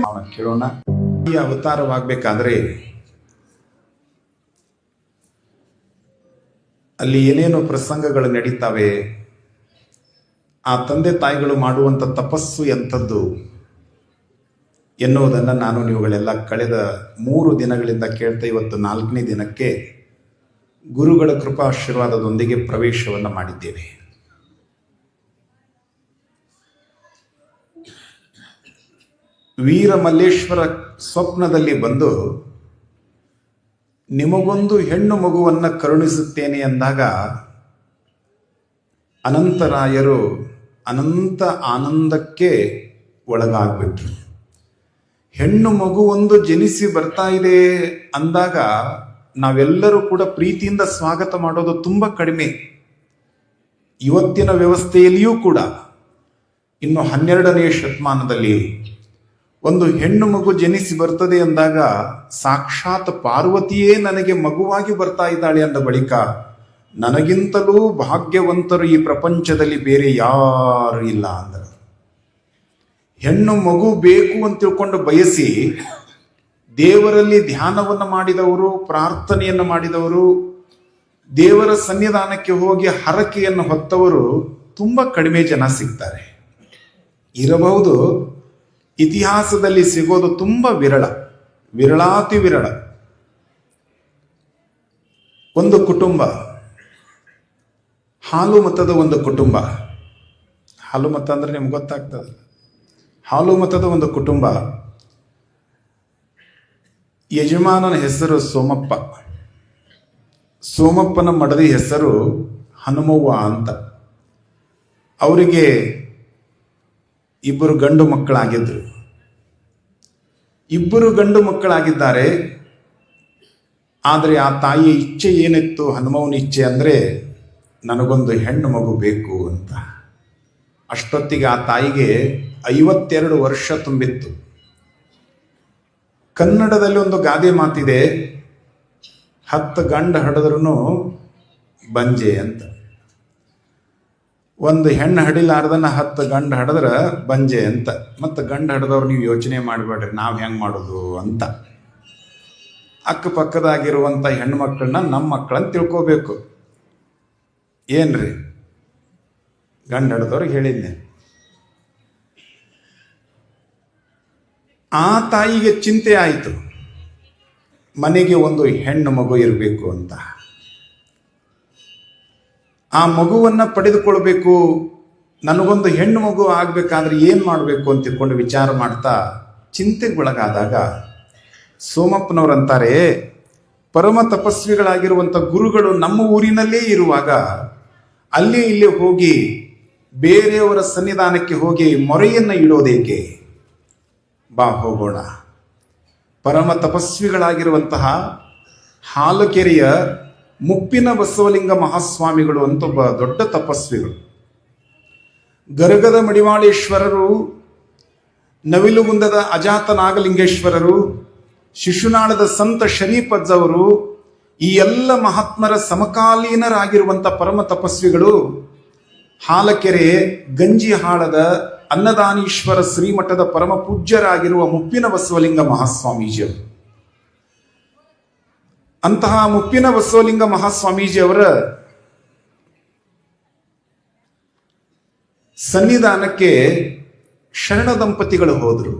ನಾವು ಕೇಳೋಣ. ಈ ಅವತಾರವಾಗಬೇಕಾದ್ರೆ ಅಲ್ಲಿ ಏನೇನು ಪ್ರಸಂಗಗಳು ನಡೀತಾವೆ, ಆ ತಂದೆ ತಾಯಿಗಳು ಮಾಡುವಂಥ ತಪಸ್ಸು ಎಂಥದ್ದು ಎನ್ನುವುದನ್ನು ನಾನು ನೀವುಗಳೆಲ್ಲ ಕಳೆದ 3 ದಿನಗಳಿಂದ ಕೇಳ್ತಾ ಇವತ್ತು 4ನೇ ದಿನಕ್ಕೆ ಗುರುಗಳ ಕೃಪಾಶೀರ್ವಾದದೊಂದಿಗೆ ಪ್ರವೇಶವನ್ನು ಮಾಡಿದ್ದೇವೆ. ವೀರ ಮಲ್ಲೇಶ್ವರ ಸ್ವಪ್ನದಲ್ಲಿ ಬಂದು ನಿಮಗೊಂದು ಹೆಣ್ಣು ಮಗುವನ್ನು ಕರುಣಿಸುತ್ತೇನೆ ಎಂದಾಗ ಅನಂತರಾಯರು ಅನಂತ ಆನಂದಕ್ಕೆ ಒಳಗಾಗ್ಬಿಟ್ರು. ಹೆಣ್ಣು ಮಗುವೊಂದು ಜನಿಸಿ ಬರ್ತಾ ಇದೆ ಅಂದಾಗ ನಾವೆಲ್ಲರೂ ಕೂಡ ಪ್ರೀತಿಯಿಂದ ಸ್ವಾಗತ ಮಾಡೋದು ತುಂಬ ಕಡಿಮೆ. ಇವತ್ತಿನ ವ್ಯವಸ್ಥೆಯಲ್ಲಿಯೂ ಕೂಡ ಇನ್ನು 12ನೇ ಶತಮಾನದಲ್ಲಿ ಒಂದು ಹೆಣ್ಣು ಮಗು ಜನಿಸಿ ಬರ್ತದೆ ಅಂದಾಗ ಸಾಕ್ಷಾತ್ ಪಾರ್ವತಿಯೇ ನನಗೆ ಮಗುವಾಗಿ ಬರ್ತಾ ಇದ್ದಾಳೆ ಅಂದ ಬಳಿಕ ನನಗಿಂತಲೂ ಭಾಗ್ಯವಂತರು ಈ ಪ್ರಪಂಚದಲ್ಲಿ ಬೇರೆ ಯಾರು ಇಲ್ಲ ಅಂದರು. ಹೆಣ್ಣು ಮಗು ಬೇಕು ಅಂತ ತಿಳ್ಕೊಂಡು ಬಯಸಿ ದೇವರಲ್ಲಿ ಧ್ಯಾನವನ್ನು ಮಾಡಿದವರು, ಪ್ರಾರ್ಥನೆಯನ್ನು ಮಾಡಿದವರು, ದೇವರ ಸನ್ನಿಧಾನಕ್ಕೆ ಹೋಗಿ ಹರಕೆಯನ್ನು ಹೊತ್ತವರು ತುಂಬ ಕಡಿಮೆ ಜನ ಸಿಗ್ತಾರೆ. ಇರಬಹುದು, ಇತಿಹಾಸದಲ್ಲಿ ಸಿಗೋದು ತುಂಬ ವಿರಳ, ವಿರಳಾತಿ ವಿರಳ. ಒಂದು ಕುಟುಂಬ, ಹಾಲು ಮತದ ಒಂದು ಕುಟುಂಬ. ಹಾಲು ಮತ ಅಂದ್ರೆ ನಿಮ್ಗೆ ಗೊತ್ತಾಗ್ತದೆ. ಹಾಲು ಮತದ ಒಂದು ಕುಟುಂಬ. ಯಜಮಾನನ ಹೆಸರು ಸೋಮಪ್ಪ. ಸೋಮಪ್ಪನ ಮಡದಿ ಹೆಸರು ಹನುಮವ್ವ ಅಂತ. ಅವರಿಗೆ 2 ಗಂಡು ಮಕ್ಕಳಾಗಿದ್ರು. 2 ಗಂಡು ಮಕ್ಕಳಾಗಿದ್ದಾರೆ. ಆದರೆ ಆ ತಾಯಿಯ ಇಚ್ಛೆ ಏನಿತ್ತು, ಹನುಮವನ ಇಚ್ಛೆ ಅಂದರೆ ನನಗೊಂದು ಹೆಣ್ಣು ಮಗು ಬೇಕು ಅಂತ. ಅಷ್ಟೊತ್ತಿಗೆ ಆ ತಾಯಿಗೆ 52 ವರ್ಷ ತುಂಬಿತ್ತು. ಕನ್ನಡದಲ್ಲಿ ಒಂದು ಗಾದೆ ಮಾತಿದೆ, 10 ಗಂಡು ಹಡಿದ್ರೂ ಬಂಜೆ ಅಂತ. ಒಂದು ಹೆಣ್ಣು ಹಡಿಲಾರ್ದನ್ನ 10 ಗಂಡು ಹಡಿದ್ರೆ ಬಂಜೆ ಅಂತ. ಮತ್ತು ಗಂಡು ಹಡಿದವ್ರು ನೀವು ಯೋಚನೆ ಮಾಡಬೇಡ್ರಿ ನಾವು ಹೆಂಗೆ ಮಾಡೋದು ಅಂತ. ಅಕ್ಕಪಕ್ಕದಾಗಿರುವಂಥ ಹೆಣ್ಮಕ್ಳನ್ನ ನಮ್ಮ ಮಕ್ಕಳನ್ನ ತಿಳ್ಕೋಬೇಕು. ಏನ್ರಿ, ಗಂಡು ಹಡಿದವ್ರಿಗೆ ಹೇಳಿದ್ನೆ. ಆ ತಾಯಿಗೆ ಚಿಂತೆ ಆಯಿತು, ಮನೆಗೆ ಒಂದು ಹೆಣ್ಣು ಮಗು ಇರಬೇಕು ಅಂತ. ಆ ಮಗುವನ್ನು ಪಡೆದುಕೊಳ್ಬೇಕು, ನನಗೊಂದು ಹೆಣ್ಣು ಮಗು ಆಗಬೇಕಾದ್ರೆ ಏನು ಮಾಡಬೇಕು ಅಂತ ತಿಳ್ಕೊಂಡು ವಿಚಾರ ಮಾಡ್ತಾ ಚಿಂತೆಗೊಳಗಾದಾಗ ಸೋಮಪ್ಪನವರಂತಾರೆ, ಪರಮ ತಪಸ್ವಿಗಳಾಗಿರುವಂಥ ಗುರುಗಳು ನಮ್ಮ ಊರಿನಲ್ಲೇ ಇರುವಾಗ ಅಲ್ಲಿ ಇಲ್ಲಿ ಹೋಗಿ ಬೇರೆಯವರ ಸನ್ನಿಧಾನಕ್ಕೆ ಹೋಗಿ ಮೊರೆಯನ್ನು ಇಡೋದೇಕೆ, ಬಾ ಹೋಗೋಣ. ಪರಮ ತಪಸ್ವಿಗಳಾಗಿರುವಂತಹ ಹಾಲಕೆರೆಯ ಮುಪ್ಪಿನ ಬಸವಲಿಂಗ ಮಹಾಸ್ವಾಮಿಗಳು ಅಂತ ಒಬ್ಬ ದೊಡ್ಡ ತಪಸ್ವಿಗಳು. ಗರಗದ ಮಡಿವಾಳೇಶ್ವರರು, ನವಿಲುಗುಂದದ ಅಜಾತ ನಾಗಲಿಂಗೇಶ್ವರರು, ಶಿಶುನಾಳದ ಸಂತ ಶರೀಫಜ್ಜವರು, ಈ ಎಲ್ಲ ಮಹಾತ್ಮರ ಸಮಕಾಲೀನರಾಗಿರುವಂಥ ಪರಮ ತಪಸ್ವಿಗಳು ಹಾಲಕೆರೆ ಗಂಜಿಹಾಳದ ಅನ್ನದಾನೀಶ್ವರ ಶ್ರೀಮಠದ ಪರಮ ಪೂಜ್ಯರಾಗಿರುವ ಮುಪ್ಪಿನ ಬಸವಲಿಂಗ ಮಹಾಸ್ವಾಮೀಜಿಯವರು. ಅಂತಹ ಮುಪ್ಪಿನ ಬಸವಲಿಂಗ ಮಹಾಸ್ವಾಮೀಜಿಯವರ ಸನ್ನಿಧಾನಕ್ಕೆ ಶರಣ ದಂಪತಿಗಳು ಹೋದರು.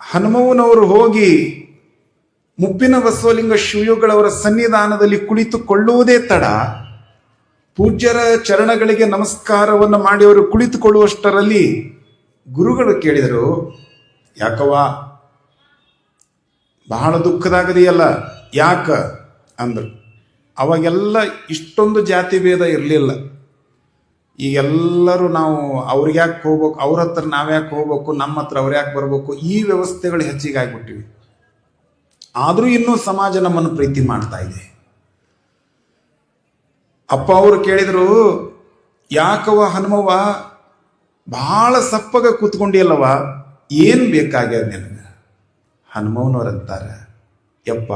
ಹನುಮವ್ವನವರು ಹೋಗಿ ಮುಪ್ಪಿನ ಬಸವಲಿಂಗ ಶಿವಯೋಗಳವರ ಸನ್ನಿಧಾನದಲ್ಲಿ ಕುಳಿತುಕೊಳ್ಳುವುದೇ ತಡ, ಪೂಜ್ಯರ ಚರಣಗಳಿಗೆ ನಮಸ್ಕಾರವನ್ನು ಮಾಡಿ ಅವರು ಕುಳಿತುಕೊಳ್ಳುವಷ್ಟರಲ್ಲಿ ಗುರುಗಳು ಕೇಳಿದರು, ಯಾಕವ್ವ ಬಹಳ ದುಃಖದಾಗದೆಯಲ್ಲ, ಯಾಕ ಅಂದರು. ಅವಾಗೆಲ್ಲ ಇಷ್ಟೊಂದು ಜಾತಿ ಭೇದ ಇರಲಿಲ್ಲ. ಈಗೆಲ್ಲರೂ ನಾವು ಅವ್ರಿಗೆ ಯಾಕೆ ಹೋಗ್ಬೇಕು, ಅವ್ರ ಹತ್ರ ನಾವ್ಯಾಕೆ ಹೋಗ್ಬೇಕು, ನಮ್ಮ ಹತ್ರ ಅವ್ರು ಯಾಕೆ ಬರ್ಬೇಕು, ಈ ವ್ಯವಸ್ಥೆಗಳು ಹೆಚ್ಚಿಗೆ ಆಗಿಬಿಟ್ಟಿವಿ. ಆದರೂ ಇನ್ನೂ ಸಮಾಜ ನಮ್ಮನ್ನು ಪ್ರೀತಿ ಮಾಡ್ತಾ ಇದೆ. ಅಪ್ಪ ಅವರು ಕೇಳಿದರು, ಯಾಕವ್ವ ಹನುಮವ್ವ ಬಹಳ ಸಪ್ಪಗ ಕೂತ್ಕೊಂಡಿಯಲ್ಲವ, ಏನು ಬೇಕಾಗ್ಯದ ನಿನಗೆ? ಹನುಮವ್ವನವರಂತಾರೆ, ಯಪ್ಪ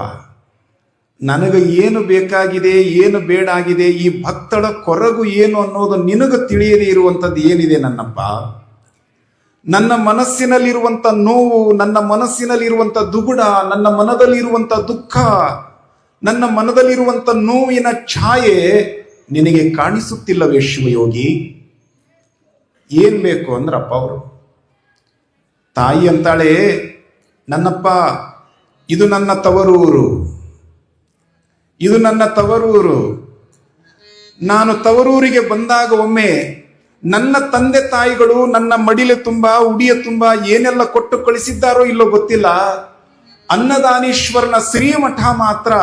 ನನಗೆ ಏನು ಬೇಕಾಗಿದೆ, ಏನು ಬೇಡಾಗಿದೆ, ಈ ಭಕ್ತಳ ಕೊರಗು ಏನು ಅನ್ನೋದು ನಿನಗೆ ತಿಳಿಯದೇ ಇರುವಂಥದ್ದು ಏನಿದೆ ನನ್ನಪ್ಪ? ನನ್ನ ಮನಸ್ಸಿನಲ್ಲಿರುವಂಥ ನೋವು, ನನ್ನ ಮನಸ್ಸಿನಲ್ಲಿರುವಂಥ ದುಗುಡ, ನನ್ನ ಮನದಲ್ಲಿರುವಂಥ ದುಃಖ, ನನ್ನ ಮನದಲ್ಲಿರುವಂಥ ನೋವಿನ ಛಾಯೆ ನಿನಗೆ ಕಾಣಿಸುತ್ತಿಲ್ಲವೇ ಶಿವಯೋಗಿ? ಏನ್ ಬೇಕು ಅಂದ್ರಪ್ಪ ಅವರು. ತಾಯಿ ಅಂತಾಳೆ, ನನ್ನಪ್ಪ ಇದು ನನ್ನ ತವರೂರು, ಇದು ನನ್ನ ತವರೂರು. ನಾನು ತವರೂರಿಗೆ ಬಂದಾಗ ಒಮ್ಮೆ ನನ್ನ ತಂದೆ ತಾಯಿಗಳು ನನ್ನ ಮಡಿಲೆ ತುಂಬ, ಉಡಿಯ ತುಂಬ ಏನೆಲ್ಲ ಕೊಟ್ಟು ಕಳಿಸಿದ್ದಾರೋ ಇಲ್ಲೋ ಗೊತ್ತಿಲ್ಲ. ಅನ್ನದಾನೀಶ್ವರನ ಶ್ರೀಮಠ ಮಾತ್ರ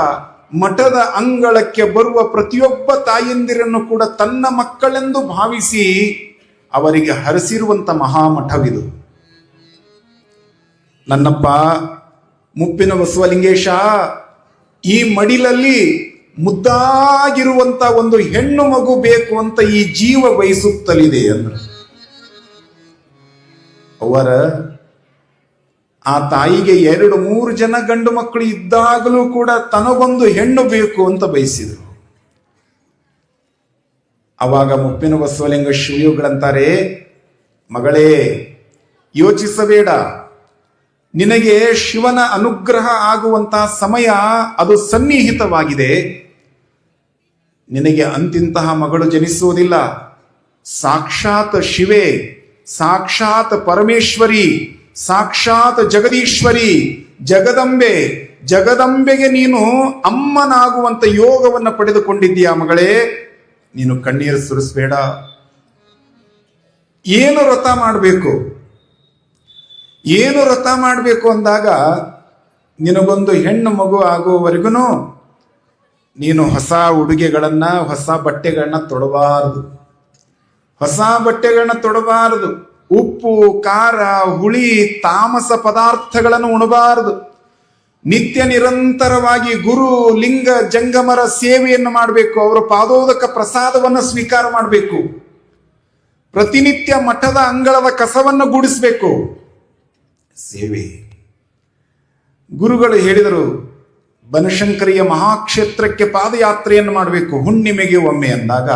ಮಠದ ಅಂಗಳಕ್ಕೆ ಬರುವ ಪ್ರತಿಯೊಬ್ಬ ತಾಯಂದಿರನ್ನು ಕೂಡ ತನ್ನ ಮಕ್ಕಳೆಂದು ಭಾವಿಸಿ ಅವರಿಗೆ ಹರಿಸಿರುವಂತ ಮಹಾಮಠವಿದು. ನನ್ನಪ್ಪ ಮುಪ್ಪಿನ ಬಸವಲಿಂಗೇಶ, ಈ ಮಡಿಲಲ್ಲಿ ಮುದ್ದಾಗಿರುವಂತ ಒಂದು ಹೆಣ್ಣು ಮಗು ಬೇಕು ಅಂತ ಈ ಜೀವ ಬಯಸುತ್ತಲಿದೆ ಅಂದ್ರೆ ಅವರ ಆ ತಾಯಿಗೆ 2-3 ಜನ ಗಂಡು ಮಕ್ಕಳು ಇದ್ದಾಗಲೂ ಕೂಡ ತನಗೊಂದು ಹೆಣ್ಣು ಬೇಕು ಅಂತ ಬಯಸಿದರು. ಅವಾಗ ಮುಪ್ಪಿನ ಬಸವಲಿಂಗ ಶಿವಯೋಗಿಗಳಂತಾರೆ, ಮಗಳೇ ಯೋಚಿಸಬೇಡ, ನಿನಗೆ ಶಿವನ ಅನುಗ್ರಹ ಆಗುವಂತಹ ಸಮಯ ಅದು ಸನ್ನಿಹಿತವಾಗಿದೆ. ನಿನಗೆ ಅಂತಿಂತಹ ಮಗಳು ಜನಿಸುವುದಿಲ್ಲ. ಸಾಕ್ಷಾತ್ ಶಿವೆ, ಸಾಕ್ಷಾತ್ ಪರಮೇಶ್ವರಿ, ಸಾಕ್ಷಾತ್ ಜಗದೀಶ್ವರಿ, ಜಗದಂಬೆ, ಜಗದಂಬೆಗೆ ನೀನು ಅಮ್ಮನಾಗುವಂತ ಯೋಗವನ್ನು ಪಡೆದುಕೊಂಡಿದ್ದೀಯ ಮಗಳೇ. ನೀನು ಕಣ್ಣೀರು ಸುರಿಸಬೇಡ. ಏನು ವ್ರತ ಮಾಡಬೇಕು, ಏನು ವ್ರತ ಮಾಡಬೇಕು ಅಂದಾಗ ನಿನಗೊಂದು ಹೆಣ್ಣು ಮಗು ಆಗುವವರೆಗೂ ನೀನು ಹೊಸ ಉಡುಗೆಗಳನ್ನ, ಹೊಸ ಬಟ್ಟೆಗಳನ್ನ ತೊಡಬಾರದು, ಹೊಸ ಬಟ್ಟೆಗಳನ್ನ ತೊಡಬಾರದು. ಉಪ್ಪು, ಖಾರ, ಹುಳಿ, ತಾಮಸ ಪದಾರ್ಥಗಳನ್ನು ಉಣಬಾರದು. ನಿತ್ಯ ನಿರಂತರವಾಗಿ ಗುರು ಲಿಂಗ ಜಂಗಮರ ಸೇವೆಯನ್ನು ಮಾಡಬೇಕು. ಅವರ ಪಾದೋದಕ ಪ್ರಸಾದವನ್ನು ಸ್ವೀಕಾರ ಮಾಡಬೇಕು. ಪ್ರತಿನಿತ್ಯ ಮಠದ ಅಂಗಳದ ಕಸವನ್ನು ಗುಡಿಸಬೇಕು. ಸೇವೆ. ಗುರುಗಳು ಹೇಳಿದರು, ಬನಶಂಕರಿಯ ಮಹಾಕ್ಷೇತ್ರಕ್ಕೆ ಪಾದಯಾತ್ರೆಯನ್ನು ಮಾಡಬೇಕು ಹುಣ್ಣಿಮೆಗೆ ಒಮ್ಮೆ ಅಂದಾಗ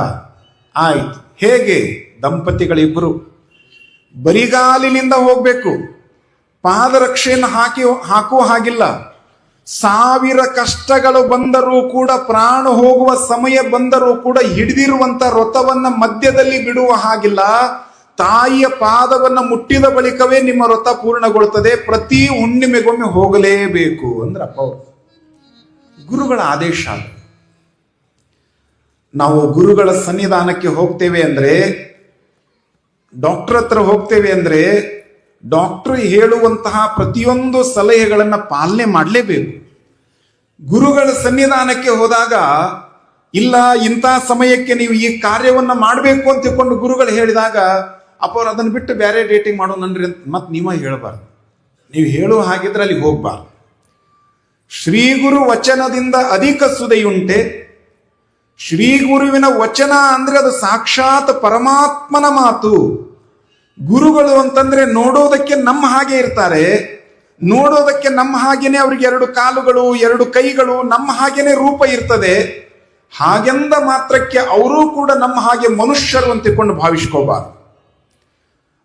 ಆಯ್ತು. ಹೇಗೆ? ದಂಪತಿಗಳಿಬ್ಬರು ಬರಿಗಾಲಿನಿಂದ ಹೋಗ್ಬೇಕು. ಪಾದರಕ್ಷೆಯನ್ನು ಹಾಕುವ ಹಾಗಿಲ್ಲ. 1000 ಕಷ್ಟಗಳು ಬಂದರೂ ಕೂಡ, ಪ್ರಾಣ ಹೋಗುವ ಸಮಯ ಬಂದರೂ ಕೂಡ ಹಿಡಿದಿರುವಂತ ವ್ರತವನ್ನ ಮಧ್ಯದಲ್ಲಿ ಬಿಡುವ ಹಾಗಿಲ್ಲ. ತಾಯಿಯ ಪಾದವನ್ನು ಮುಟ್ಟಿದ ಬಳಿಕವೇ ನಿಮ್ಮ ವ್ರತ ಪೂರ್ಣಗೊಳ್ಳುತ್ತದೆ. ಪ್ರತಿ ಹುಣ್ಣಿಮೆಗೊಮ್ಮೆ ಹೋಗಲೇಬೇಕು ಅಂದ್ರಪ್ಪ ಅವರು. ಗುರುಗಳ ಆದೇಶ. ನಾವು ಗುರುಗಳ ಸನ್ನಿಧಾನಕ್ಕೆ ಹೋಗ್ತೇವೆ ಅಂದ್ರೆ, ಡಾಕ್ಟರ್ ಹತ್ರ ಹೋಗ್ತೇವೆ ಅಂದ್ರೆ, ಡಾಕ್ಟರ್ ಹೇಳುವಂತಹ ಪ್ರತಿಯೊಂದು ಸಲಹೆಗಳನ್ನ ಪಾಲನೆ ಮಾಡಲೇಬೇಕು. ಗುರುಗಳ ಸನ್ನಿಧಾನಕ್ಕೆ ಹೋದಾಗ, ಇಲ್ಲ ಇಂಥ ಸಮಯಕ್ಕೆ ನೀವು ಈ ಕಾರ್ಯವನ್ನ ಮಾಡಬೇಕು ಅಂತ ತಿಳ್ಕೊಂಡು ಗುರುಗಳು ಹೇಳಿದಾಗ, ಅಪ್ಪ ಅವ್ರು ಅದನ್ನು ಬಿಟ್ಟು ಬೇರೆ ಡೇಟಿಂಗ್ ಮಾಡೋಣನ್ರಿ ಅಂತ ಮತ್ತೆ ನೀವ ಹೇಳಬಾರ್ದು. ನೀವು ಹೇಳುವ ಹಾಗಿದ್ರೆ ಅಲ್ಲಿ ಹೋಗ್ಬಾರ್ದು. ಶ್ರೀ ಗುರು ವಚನದಿಂದ ಅಧಿಕ ಸುದೆಯುಂಟೆ. ಶ್ರೀ ಗುರುವಿನ ವಚನ ಅಂದ್ರೆ ಅದು ಸಾಕ್ಷಾತ್ ಪರಮಾತ್ಮನ ಮಾತು. ಗುರುಗಳು ಅಂತಂದ್ರೆ ನೋಡೋದಕ್ಕೆ ನಮ್ಮ ಹಾಗೆ ಇರ್ತಾರೆ, ನೋಡೋದಕ್ಕೆ ನಮ್ಮ ಹಾಗೇನೆ ಅವ್ರಿಗೆ 2 ಕಾಲುಗಳು 2 ಕೈಗಳು ನಮ್ಮ ಹಾಗೇನೆ ರೂಪ ಇರ್ತದೆ. ಹಾಗೆಂದ ಮಾತ್ರಕ್ಕೆ ಅವರೂ ಕೂಡ ನಮ್ಮ ಹಾಗೆ ಮನುಷ್ಯರು ಅಂತ ತಿಳ್ಕೊಂಡು ಭಾವಿಸ್ಕೋಬಾರ್ದು.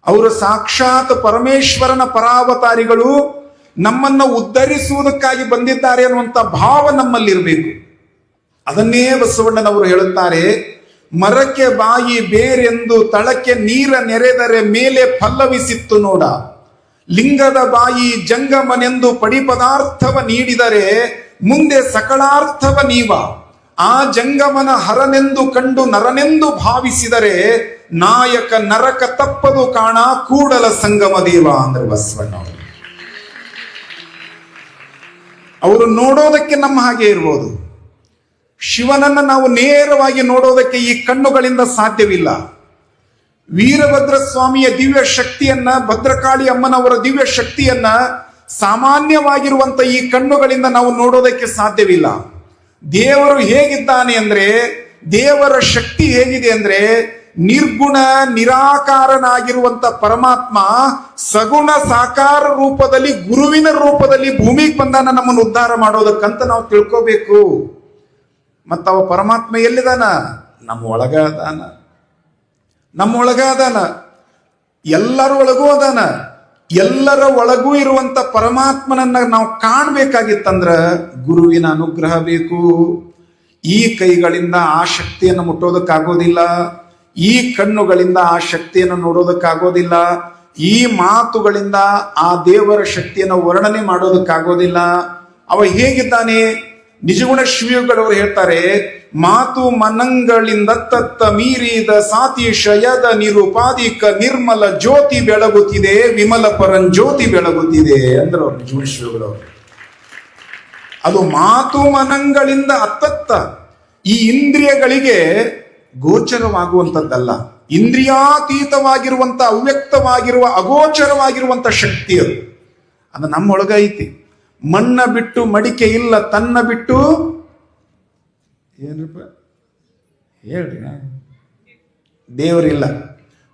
ಅವರು ಸಾಕ್ಷಾತ್ ಪರಮೇಶ್ವರನ ಪರಾವತಾರಿಗಳು, ನಮ್ಮನ್ನ ಉದ್ಧರಿಸುವುದಕ್ಕಾಗಿ ಬಂದಿದ್ದಾರೆ ಅನ್ನುವಂಥ ಭಾವ ನಮ್ಮಲ್ಲಿರಬೇಕು. ಅದನ್ನೇ ಬಸವಣ್ಣನವರು ಹೇಳುತ್ತಾರೆ, ಮರಕ್ಕೆ ಬಾಯಿ ಬೇರೆಂದು ತಳಕ್ಕೆ ನೀರ ನೆರೆದರೆ ಮೇಲೆ ಪಲ್ಲವಿಸಿತ್ತು ನೋಡ. ಲಿಂಗದ ಬಾಯಿ ಜಂಗಮನೆಂದು ಪಡಿಪದಾರ್ಥವ ನೀಡಿದರೆ ಮುಂದೆ ಸಕಲಾರ್ಥವ ನೀವ. ಆ ಜಂಗಮನ ಹರನೆಂದು ಕಂಡು ನರನೆಂದು ಭಾವಿಸಿದರೆ ನಾಯಕ ನರಕ ತಪ್ಪದು ಕಾಣ ಕೂಡಲ ಸಂಗಮ ದೇವ ಅಂದ್ರೆ ಬಸವಣ್ಣ ಅವರು. ಅವರು ನೋಡೋದಕ್ಕೆ ನಮ್ಮ ಹಾಗೆ ಇರ್ಬೋದು. ಶಿವನನ್ನ ನಾವು ನೇರವಾಗಿ ನೋಡೋದಕ್ಕೆ ಈ ಕಣ್ಣುಗಳಿಂದ ಸಾಧ್ಯವಿಲ್ಲ. ವೀರಭದ್ರ ಸ್ವಾಮಿಯ ದಿವ್ಯ ಶಕ್ತಿಯನ್ನ, ಭದ್ರಕಾಳಿ ಅಮ್ಮನವರ ದಿವ್ಯ ಶಕ್ತಿಯನ್ನ ಸಾಮಾನ್ಯವಾಗಿರುವಂತ ಈ ಕಣ್ಣುಗಳಿಂದ ನಾವು ನೋಡೋದಕ್ಕೆ ಸಾಧ್ಯವಿಲ್ಲ. ದೇವರು ಹೇಗಿದ್ದಾನೆ ಅಂದ್ರೆ, ದೇವರ ಶಕ್ತಿ ಹೇಗಿದೆ ಅಂದ್ರೆ, ನಿರ್ಗುಣ ನಿರಾಕಾರನಾಗಿರುವಂತ ಪರಮಾತ್ಮ ಸಗುಣ ಸಾಕಾರ ರೂಪದಲ್ಲಿ, ಗುರುವಿನ ರೂಪದಲ್ಲಿ ಭೂಮಿಗೆ ಬಂದಾನ ನಮ್ಮನ್ನು ಉದ್ಧಾರ ಮಾಡೋದಕ್ಕಂತ ನಾವು ತಿಳ್ಕೋಬೇಕು. ಮತ್ತವ ಪರಮಾತ್ಮ ಎಲ್ಲಿದಾನ? ನಮ್ಮ ಒಳಗ ಅದಾನ. ನಮ್ಮ ಒಳಗ ಅದಾನ. ಎಲ್ಲರ ಒಳಗೂ ಅದಾನ. ಎಲ್ಲರ ಒಳಗೂ ಇರುವಂತ ಪರಮಾತ್ಮನನ್ನ ನಾವು ಕಾಣ್ಬೇಕಾಗಿತ್ತಂದ್ರ ಗುರುವಿನ ಅನುಗ್ರಹ ಬೇಕು. ಈ ಕೈಗಳಿಂದ ಆ ಶಕ್ತಿಯನ್ನು ಮುಟ್ಟೋದಕ್ಕಾಗೋದಿಲ್ಲ, ಈ ಕಣ್ಣುಗಳಿಂದ ಆ ಶಕ್ತಿಯನ್ನು ನೋಡೋದಕ್ಕಾಗೋದಿಲ್ಲ, ಈ ಮಾತುಗಳಿಂದ ಆ ದೇವರ ಶಕ್ತಿಯನ್ನು ವರ್ಣನೆ ಮಾಡೋದಕ್ಕಾಗೋದಿಲ್ಲ. ಅವ ಹೇಗಿದ್ದಾನೆ? ನಿಜಗುಣ ಶಿವಯೋಗಿಗಳವರು ಹೇಳ್ತಾರೆ, ಮಾತು ಮನಂಗಳಿಂದ ತತ್ತ ಮೀರಿದ ಸಾತಿಶಯದ ನಿರುಪಾದಿಕ ನಿರ್ಮಲ ಜ್ಯೋತಿ ಬೆಳಗುತ್ತಿದೆ, ವಿಮಲ ಪರಂಜ್ಯೋತಿ ಬೆಳಗುತ್ತಿದೆ ಅಂದ್ರು ಅವ್ರು ನಿಜಗುಣ ಶಿವಯೋಗಿಗಳವರು. ಅದು ಮಾತು ಮನಂಗಳಿಂದ ಅತ್ತತ್ತ ಈ ಇಂದ್ರಿಯಗಳಿಗೆ ಗೋಚರವಾಗುವಂಥದ್ದಲ್ಲ, ಇಂದ್ರಿಯಾತೀತವಾಗಿರುವಂತ ಅವ್ಯಕ್ತವಾಗಿರುವ ಅಗೋಚರವಾಗಿರುವಂತ ಶಕ್ತಿ ಅದು. ಅದು ನಮ್ಮೊಳಗ ಐತಿ. ಮಣ್ಣ ಬಿಟ್ಟು ಮಡಿಕೆ ಇಲ್ಲ, ತನ್ನ ಬಿಟ್ಟು ಏನ್ರಪ್ಪ ಹೇಳ್ರಿ, ದೇವರಿಲ್ಲ.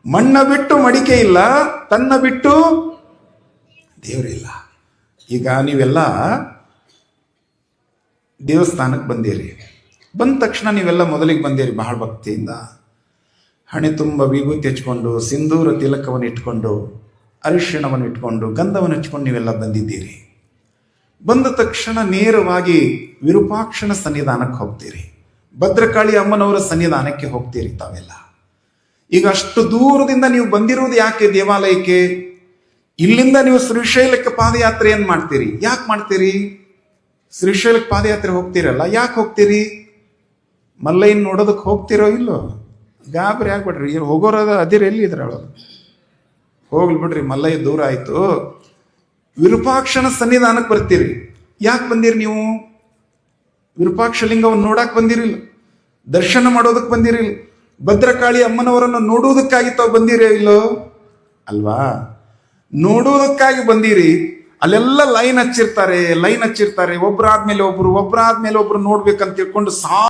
ಮಣ್ಣ ಬಿಟ್ಟು ಮಡಿಕೆ ಇಲ್ಲ, ತನ್ನ ಬಿಟ್ಟು ದೇವರಿಲ್ಲ. ಈಗ ನೀವೆಲ್ಲ ದೇವಸ್ಥಾನಕ್ಕೆ ಬಂದಿರಿ. ಬಂದ ತಕ್ಷಣ ನೀವೆಲ್ಲ ಮೊದಲಿಗೆ ಬಂದಿರಿ ಬಹಳ ಭಕ್ತಿಯಿಂದ, ಹಣೆ ತುಂಬ ವಿಭೂತಿ ಹಚ್ಕೊಂಡು, ಸಿಂಧೂರ ತಿಲಕವನ್ನು ಇಟ್ಕೊಂಡು, ಅರಿಶಿಣವನ್ನು ಇಟ್ಕೊಂಡು, ಗಂಧವನ್ನು ಹಚ್ಕೊಂಡು ನೀವೆಲ್ಲ ಬಂದಿದ್ದೀರಿ. ಬಂದ ತಕ್ಷಣ ನೇರವಾಗಿ ವಿರೂಪಾಕ್ಷನ ಸನ್ನಿಧಾನಕ್ಕೆ ಹೋಗ್ತೀರಿ, ಭದ್ರಕಾಳಿ ಅಮ್ಮನವರ ಸನ್ನಿಧಾನಕ್ಕೆ ಹೋಗ್ತೀರಿ ತಾವೆಲ್ಲ. ಈಗ ಅಷ್ಟು ದೂರದಿಂದ ನೀವು ಬಂದಿರುವುದು ಯಾಕೆ ದೇವಾಲಯಕ್ಕೆ? ಇಲ್ಲಿಂದ ನೀವು ಶ್ರೀಶೈಲಕ್ಕೆ ಪಾದಯಾತ್ರೆ ಏನ್ ಮಾಡ್ತೀರಿ? ಯಾಕೆ ಮಾಡ್ತೀರಿ? ಶ್ರೀಶೈಲಕ್ಕೆ ಪಾದಯಾತ್ರೆ ಹೋಗ್ತೀರಲ್ಲ, ಯಾಕೆ ಹೋಗ್ತೀರಿ? ಮಲ್ಲಯ್ಯನ ನೋಡೋದಕ್ಕೆ ಹೋಗ್ತಿರೋ ಇಲ್ಲೋ? ಗಾಬರಿ ಆಗ್ಬಿಡ್ರಿ, ಹೋಗೋರದ ಅದಿರ ಎಲ್ಲಿ ಇದ್ರೊಳಗೆ ಹೋಗ್ಲಿ ಬಿಡ್ರಿ, ಮಲ್ಲಯ್ಯ ದೂರ ಆಯ್ತು. ವಿರೂಪಾಕ್ಷನ ಸನ್ನಿಧಾನಕ್ಕೆ ಬರ್ತೀರಿ. ಯಾಕೆ ಬಂದಿರಿ ನೀವು? ವಿರೂಪಾಕ್ಷ ಲಿಂಗವನ್ನು ನೋಡಕ್ ಬಂದಿರಿಲ್ಲ, ದರ್ಶನ ಮಾಡೋದಕ್ಕೆ ಬಂದಿರಿಲ್ಲ, ಭದ್ರಕಾಳಿ ಅಮ್ಮನವರನ್ನು ನೋಡುವುದಕ್ಕಾಗಿ ತಾವು ಬಂದಿರೋ ಇಲ್ಲೋ? ಅಲ್ವಾ? ನೋಡುವುದಕ್ಕಾಗಿ ಬಂದಿರಿ. ಅಲ್ಲೆಲ್ಲ ಲೈನ್ ಹಚ್ಚಿರ್ತಾರೆ, ಒಬ್ರಾದ್ಮೇಲೆ ಒಬ್ರು ನೋಡ್ಬೇಕಂತ ತಿಳ್ಕೊಂಡು